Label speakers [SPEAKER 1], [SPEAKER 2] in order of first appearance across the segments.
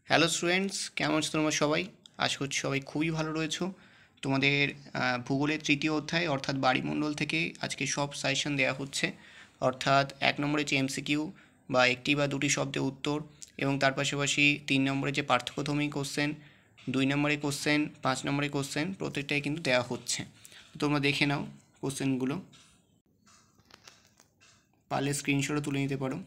[SPEAKER 1] Hello students, কেমন আছো তোমরা সবাই? আশা করছি সবাই খুবই ভালো রয়েছো। তোমাদের ভূগোলের তৃতীয় অধ্যায় অর্থাৎ বায়ুমণ্ডল থেকে আজকে সব সাজেশন দেওয়া হচ্ছে। অর্থাৎ 1 নম্বরে যে এমসিকিউ বা একটি বা দুটি শব্দের উত্তর, এবং তার পাশাপাশি 3 নম্বরে যে পার্থক্যধর্মী কোশ্চেন, 2 নম্বরে কোশ্চেন, 5 নম্বরে কোশ্চেন, প্রত্যেকটাই কিন্তু দেওয়া হচ্ছে। তোমরা দেখে নাও কোশ্চেনগুলো, পারলে স্ক্রিনশটও তুলে নিতে পারো।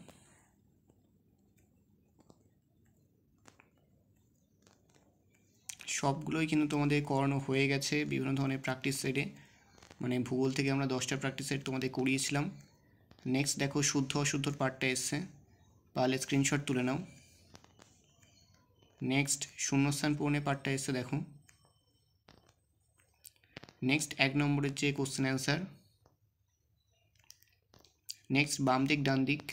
[SPEAKER 1] সবগুলোই কিন্তু তোমাদের করানো হয়ে গেছে বিভিন্ন ধরনের প্র্যাকটিস সেটে, মানে ভূগোল থেকে আমরা 10টা প্র্যাকটিস সেট তোমাদের করিয়েছিলাম। নেক্সট দেখো শুদ্ধ অশুদ্ধর পার্টটা এসছে, পারলে স্ক্রিনশট তুলে নাও। নেক্সট শূন্যস্থান পূরণের পার্টটা এসছে দেখো। নেক্সট 1 নম্বরের যে কোশ্চেন অ্যান্সার। নেক্সট বাম দিক ডান দিক,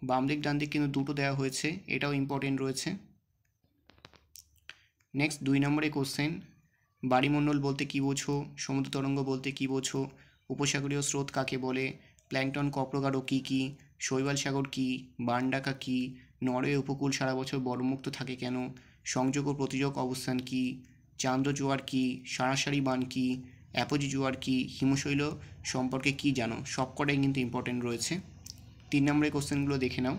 [SPEAKER 1] বাম দিক ডান দিক কিন্তু দুটো দেওয়া হয়েছে, এটাও ইম্পর্টেন্ট রয়েছে। নেক্সট 2 নম্বরে কোশ্চেন, বায়ুমণ্ডল বলতে কী বোঝো, সমুদ্র তরঙ্গ বলতে কী বোঝো, উপসাগরীয় স্রোত কাকে বলে, প্ল্যাঙ্কটন কপ্রকারও কী কী, শৈবাল সাগর কী, বানডাকা কী, নরওয়ে উপকূল সারা বছর বরফমুক্ত থাকে কেন, সংযোগ ও প্রতিযোগ অবস্থান কী, চান্দ্র জোয়ার কী, সারাসারি বান কী, অ্যাপোজি জোয়ার কী, হিমশৈল সম্পর্কে কী জানো, সবকটাই কিন্তু ইম্পর্টেন্ট রয়েছে। 3 নম্বরের কোশ্চেনগুলো দেখে নাও।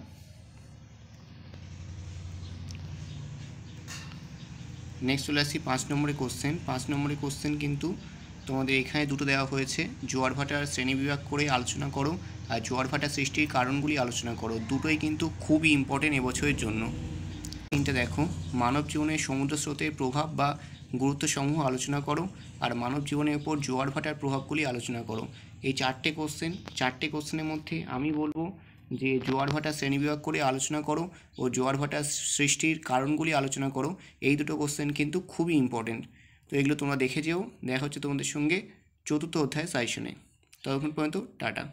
[SPEAKER 1] নেক্সট চলে আসছি 5 নম্বরের কোশ্চেন। 5 নম্বরের কোশ্চেন কিন্তু তোমাদের এখানে দুটো দেওয়া হয়েছে, জোয়ার ভাটার শ্রেণীবিভাগ করে আলোচনা করো আর জোয়ার ভাটা সৃষ্টির কারণগুলি আলোচনা করো। দুটোই কিন্তু খুবই ইম্পর্টেন্ট এবছরের জন্য। তিনটে দেখো, মানব জীবনে সমুদ্র স্রোতের প্রভাব বা গুরুত্বসমূহ আলোচনা করো আর মানব জীবনের উপর জোয়ার ভাটার প্রভাবগুলি আলোচনা করো। এই চারটে কোশ্চেনের মধ্যে আমি বলবো যে জোয়ার ভাটা শ্রেণীবিভাগ করে আলোচনা করো ও জোয়ার ভাটা সৃষ্টির কারণগুলি আলোচনা করো। এই দুটো কোশ্চেন কিন্তু খুবই ইম্পর্টেন্ট। তো এগুলো তোমরা দেখে যেও। দেখা হচ্ছে তোমাদের সঙ্গে চতুর্থ অধ্যায় সাজেশনে। ততক্ষণ পর্যন্ত টাটা।